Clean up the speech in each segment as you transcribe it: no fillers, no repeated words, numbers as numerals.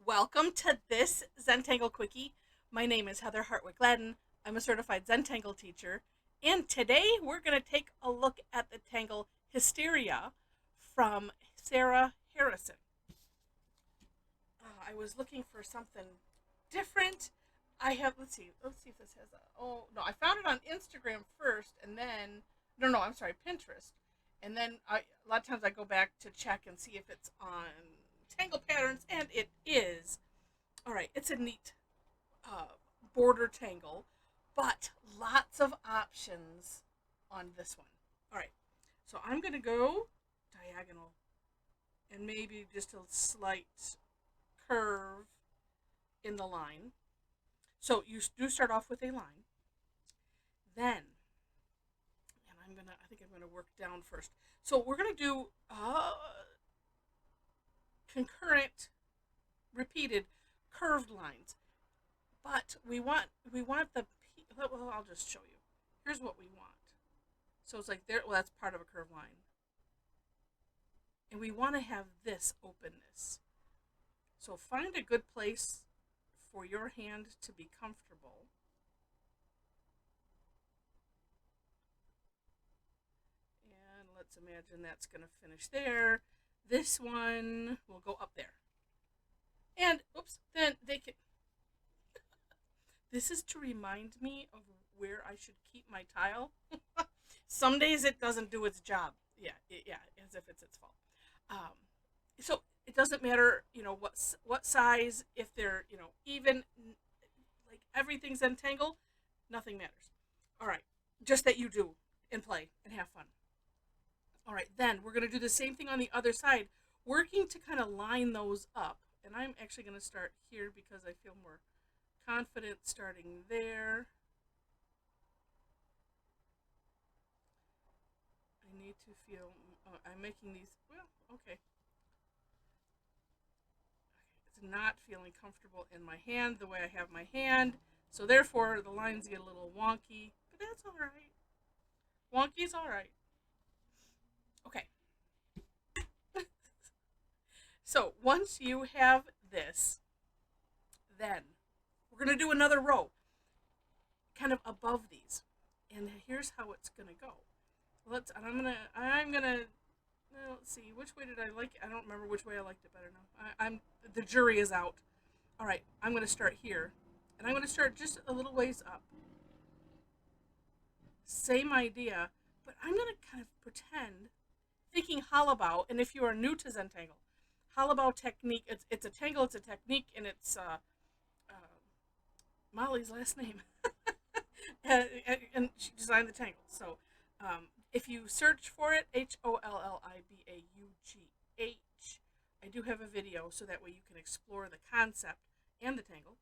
Welcome to this Zentangle Quickie. My name is Heather Hartwick Gladden. I'm a certified Zentangle teacher, and today we're going to take a look at the tangle Hysteria from Sarah Harrison. I was looking for something different. Let's see if this has oh, no, I found it on Instagram first, and then, no, I'm sorry, Pinterest. And then a lot of times I go back to check and see if it's on Tangle Patterns, and it is. All right, it's a neat uh, border tangle, but lots of options on this one. All right, so I'm going to go diagonal and maybe just a slight curve in the line. So you do start off with a line. Then, and I think I'm gonna work down first. So we're gonna do concurrent, repeated, curved lines. But we want the, well, I'll just show you. Here's what we want. So it's like there, well, that's part of a curved line. And we want to have this openness. So find a good place for your hand to be comfortable. And let's imagine that's going to finish there. This one will go up there. And, oops, then they can... This is to remind me of where I should keep my tile. Some days it doesn't do its job. Yeah, as if it's its fault. So it doesn't matter, what size, if they're, even, like everything's entangled, nothing matters. All right, just that you do and play and have fun. All right, then we're going to do the same thing on the other side, working to kind of line those up. And I'm actually going to start here because I feel more confident starting there. I need to feel, I'm making these, well, okay. It's not feeling comfortable in my hand the way I have my hand. So therefore, the lines get a little wonky, but that's all right. Wonky's all right. Okay. So once you have this, then we're going to do another row, kind of above these. And here's how it's going to go. I'm gonna, let's see, which way did I like it? I don't remember which way I liked it better now. The jury is out. All right, I'm going to start here. And I'm going to start just a little ways up. Same idea, but I'm going to kind of pretend, thinking Halabow, and if you are new to Zentangle, Halabow technique, it's a tangle, it's a technique, and it's Molly's last name. and she designed the tangle. So if you search for it, Hollibaugh, I do have a video so that way you can explore the concept and the tangle.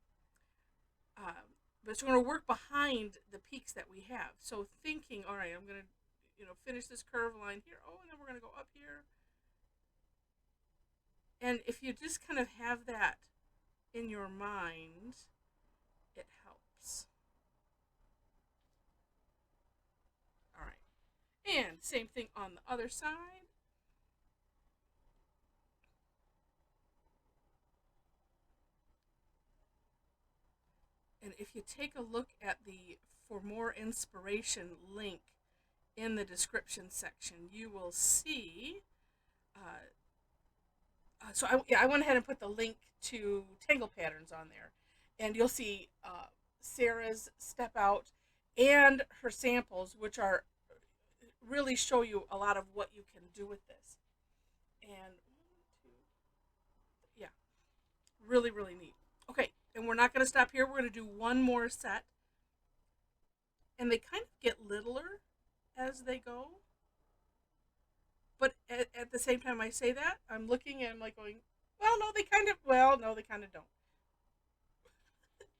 But it's going to work behind the peaks that we have. So thinking, all right, I'm going to, finish this curve line here. Oh, and then we're going to go up here. And if you just kind of have that in your mind, it helps. All right. And same thing on the other side. And if you take a look at the For More Inspiration link in the description section, you will see. I went ahead and put the link to Tangle Patterns on there. And you'll see Sarah's step out and her samples, which are really show you a lot of what you can do with this. And yeah, really, really neat. Okay, and we're not going to stop here. We're going to do one more set. And they kind of get littler as they go. But at the same time I say that, I'm looking and I'm like going, no, they kind of don't.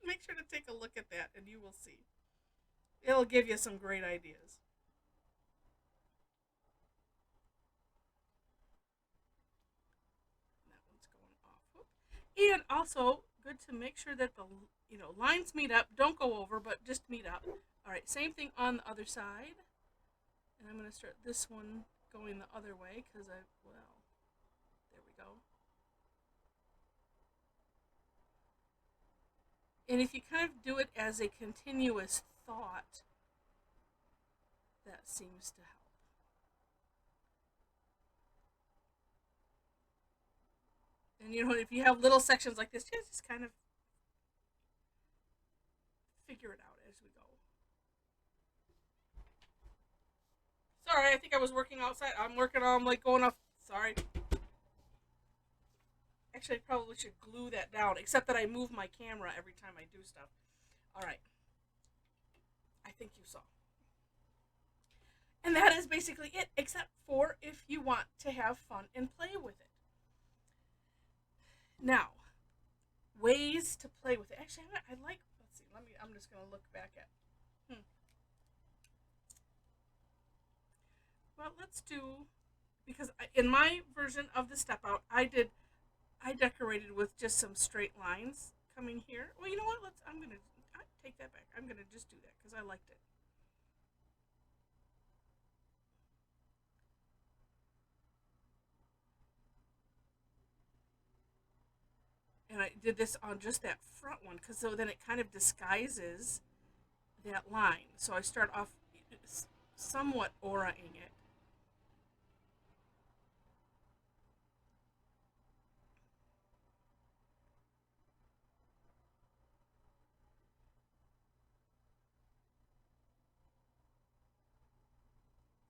Make sure to take a look at that and you will see. It'll give you some great ideas. That one's going off. And also, good to make sure that the lines meet up. Don't go over, but just meet up. All right, same thing on the other side. And I'm going to start this one going the other way because there we go. And if you kind of do it as a continuous thought, that seems to help. And you know, if you have little sections like this, just kind of figure it out as we go. Sorry, I think I was working outside. I'm working on like going off. Sorry. Actually, I probably should glue that down, except that I move my camera every time I do stuff. All right. I think you saw. And that is basically it, except for if you want to have fun and play with it. Now, ways to play with it. Actually, I like. Let's see. I'm just gonna look back at. Well, let's do, because in my version of the step out, I decorated with just some straight lines coming here. Well, you know what? I'm gonna take that back. I'm gonna just do that because I liked it. And I did this on just that front one because so then it kind of disguises that line. So I start off somewhat auraing it.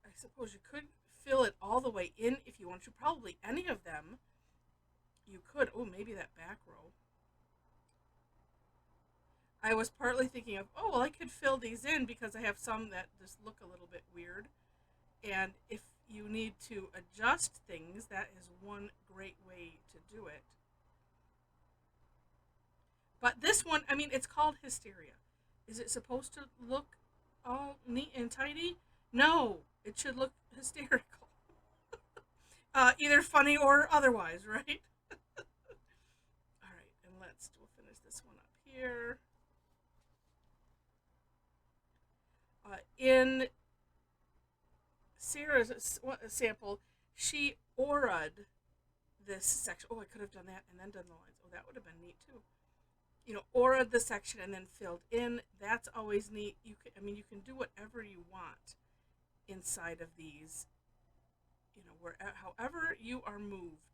I suppose you could fill it all the way in if you want to. Probably any of them you could. Oh, maybe that back row. I was partly thinking of, oh, well, I could fill these in because I have some that just look a little bit weird. And if you need to adjust things, that is one great way to do it. But this one, I mean, it's called Hysteria. Is it supposed to look all neat and tidy? No, it should look hysterical. Either funny or otherwise, right? All right, and we'll finish this one up here. In Sarah's sample, she aura'd this section. Oh, I could have done that and then done the lines. Oh, that would have been neat too. You know, aura'd the section and then filled in. That's always neat. You can do whatever you want inside of these. You know, however you are moved,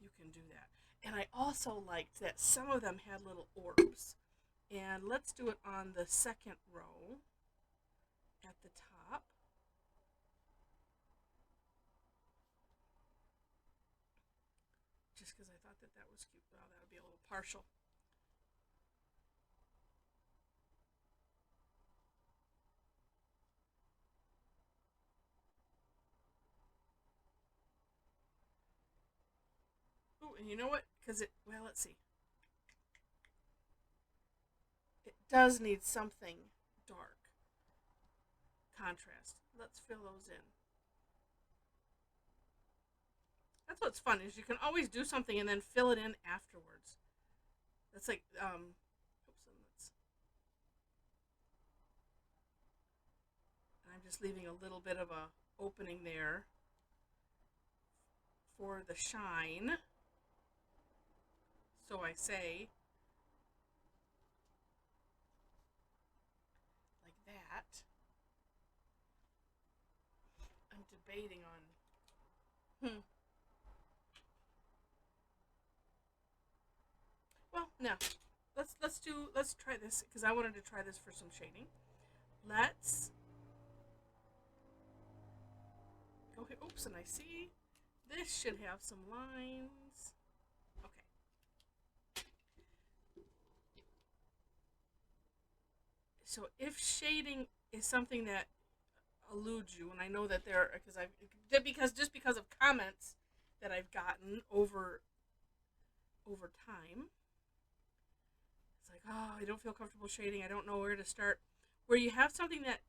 you can do that. And I also liked that some of them had little orbs. And let's do it on the second row at the top. Just because I thought that was cute. Well, that'll be a little partial. Oh, and you know what? Well, let's see. It does need something dark. Contrast. Let's fill those in. That's what's fun is you can always do something and then fill it in afterwards. That's like I'm just leaving a little bit of a opening there for the shine. So I say like that. I'm debating on Well, no. Let's try this because I wanted to try this for some shading. Let's go here. Oops, and I see this should have some lines. Okay. So if shading is something that eludes you, and I know that because of comments that I've gotten over time. It's like, oh, I don't feel comfortable shading. I don't know where to start. Where you have something that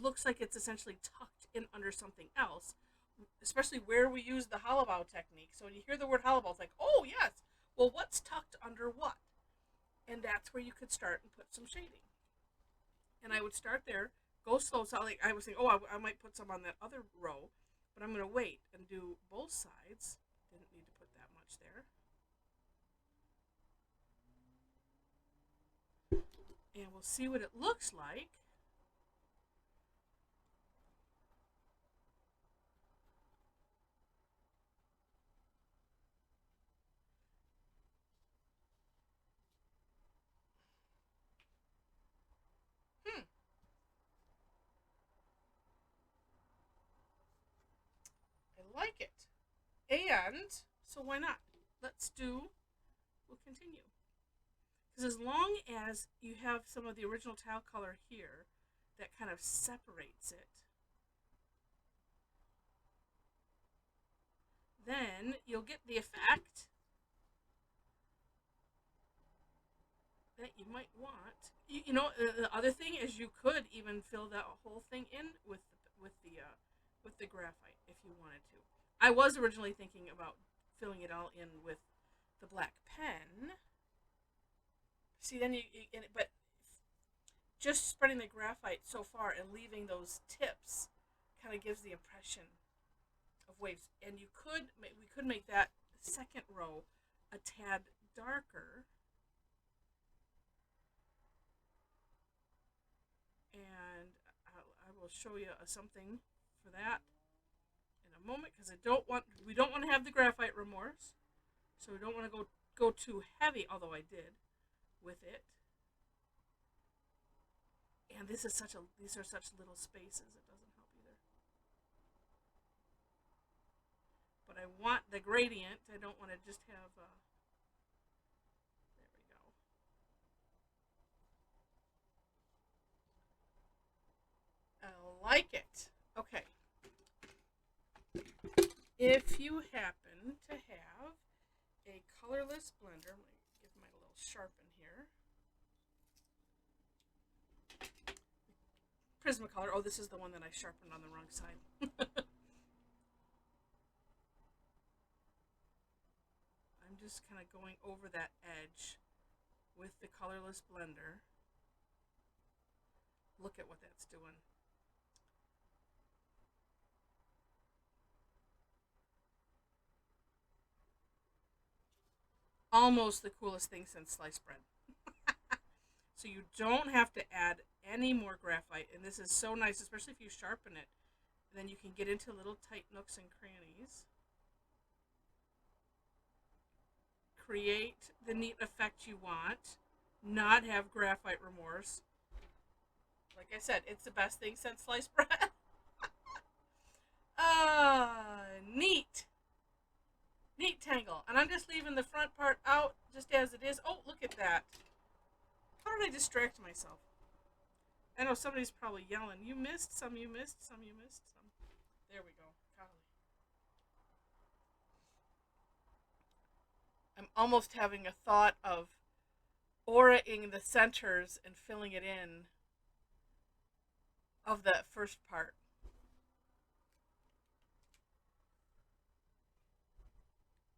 looks like it's essentially tucked in under something else, especially where we use the hollowbow technique. So when you hear the word hollowbow, it's like, oh, yes. Well, what's tucked under what? And that's where you could start and put some shading. And I would start there, go slow. So like I was saying, oh, I might put some on that other row, but I'm going to wait and do both sides. Didn't need to put that much there. And we'll see what it looks like. I like it. And so why not? We'll continue. Because as long as you have some of the original tile color here, that kind of separates it, then you'll get the effect that you might want. The other thing is you could even fill that whole thing in with the graphite if you wanted to. I was originally thinking about filling it all in with the black pen. See, then but just spreading the graphite so far and leaving those tips kind of gives the impression of waves. And we could make that second row a tad darker. And I will show you something for that in a moment, because we don't want to have the graphite remorse, so we don't want to go too heavy, although I did with it. And these are such little spaces, it doesn't help either. But I want the gradient. I don't want to just have there we go. I like it. Okay. If you happen to have a colorless blender, I'm going to give mine a little sharpen here. Prismacolor. Oh, this is the one that I sharpened on the wrong side. I'm just kind of going over that edge with the colorless blender. Look at what that's doing. Almost the coolest thing since sliced bread. So you don't have to add any more graphite, and this is so nice, especially if you sharpen it. Then you can get into little tight nooks and crannies. Create the neat effect you want. Not have graphite remorse. Like I said, it's the best thing since sliced bread. Neat. Neat tangle. And I'm just leaving the front part out just as it is. Oh, look at that. How did I distract myself? I know somebody's probably yelling, you missed some, you missed some, you missed some. There we go. Golly. I'm almost having a thought of auraing the centers and filling it in of that first part.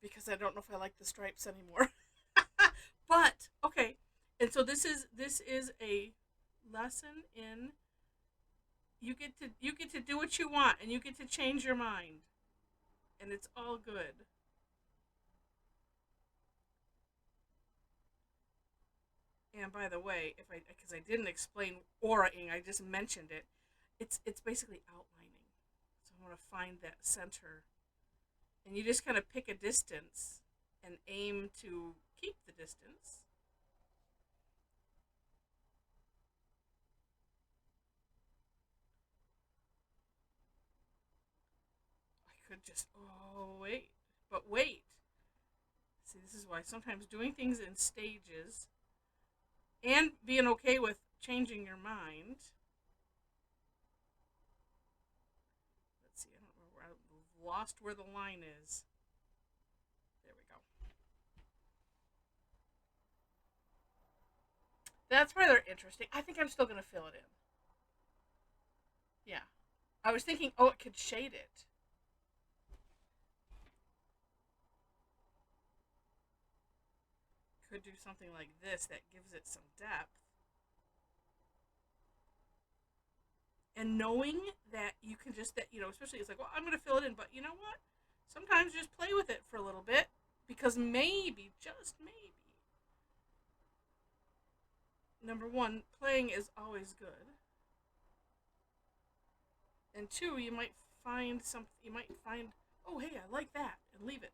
Because I don't know if I like the stripes anymore. But, okay. And so this is a lesson in you get to do what you want, and you get to change your mind, and it's all good. And by the way, because I didn't explain auraing, I just mentioned it. It's basically outlining. So I want to find that center, and you just kind of pick a distance and aim to keep the distance. Could just, wait. See, this is why sometimes doing things in stages and being okay with changing your mind. Let's see, I don't know where I've lost where the line is. There we go. That's rather interesting. I think I'm still going to fill it in. Yeah. I was thinking, it could shade it. Could do something like this that gives it some depth. And knowing that you can just, especially it's like, well, I'm going to fill it in, but you know what? Sometimes just play with it for a little bit, because maybe, just maybe, number one, playing is always good. And two, you might find something. You might find, oh hey, I like that, and leave it.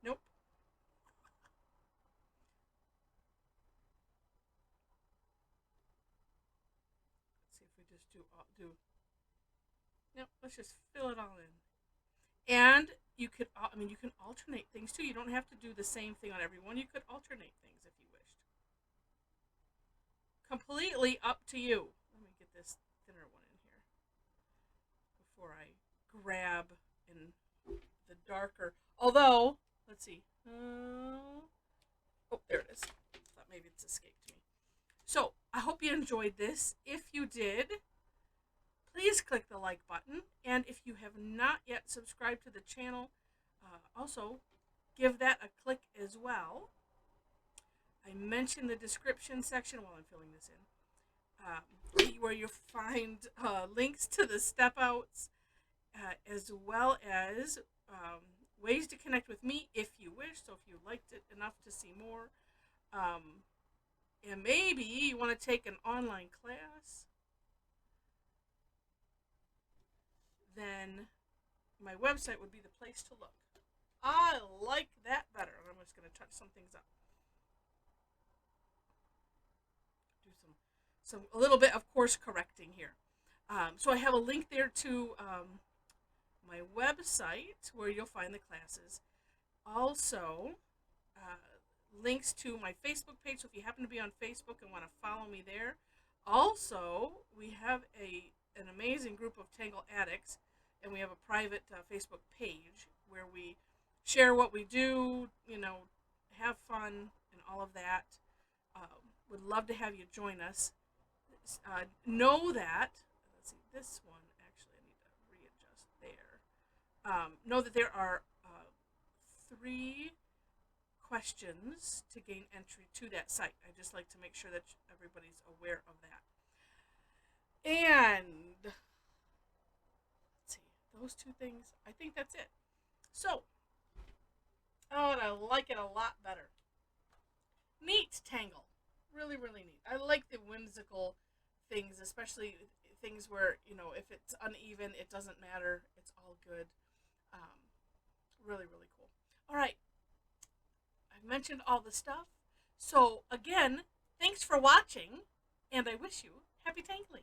Nope. Let's see if we just do. Nope. Let's just fill it all in. And you could, I mean, you can alternate things too. You don't have to do the same thing on every one. You could alternate things if you wished. Completely up to you. Let me get this thinner one in here before I grab in the darker. Although, let's see. Oh, there it is. Thought maybe it's escaped me. So, I hope you enjoyed this. If you did, please click the like button. And if you have not yet subscribed to the channel, also give that a click as well. I mentioned the description section while I'm filling this in, where you'll find links to the step outs, as well as ways to connect with me if you wish. So if you liked it enough to see more, and maybe you want to take an online class, then my website would be the place to look. I like that better. I'm just going to touch some things up. Do a little bit of course correcting here. So I have a link there to my website where you'll find the classes. Also, links to my Facebook page. So if you happen to be on Facebook and want to follow me there. Also, we have an amazing group of Tangle Addicts, and we have a private Facebook page where we share what we do, have fun and all of that. Would love to have you join us. Know that, let's see, this one, actually, I need to readjust there. Know that there are 3 questions to gain entry to that site. I just like to make sure that everybody's aware of that. And let's see, those 2 things, I think that's it. So, oh, and I like it a lot better. Neat Tangle. Really, really neat. I like the whimsical things, especially things where, if it's uneven, it doesn't matter. It's all good. Really, really cool. All right. I've mentioned all the stuff. So, again, thanks for watching, and I wish you happy tangling.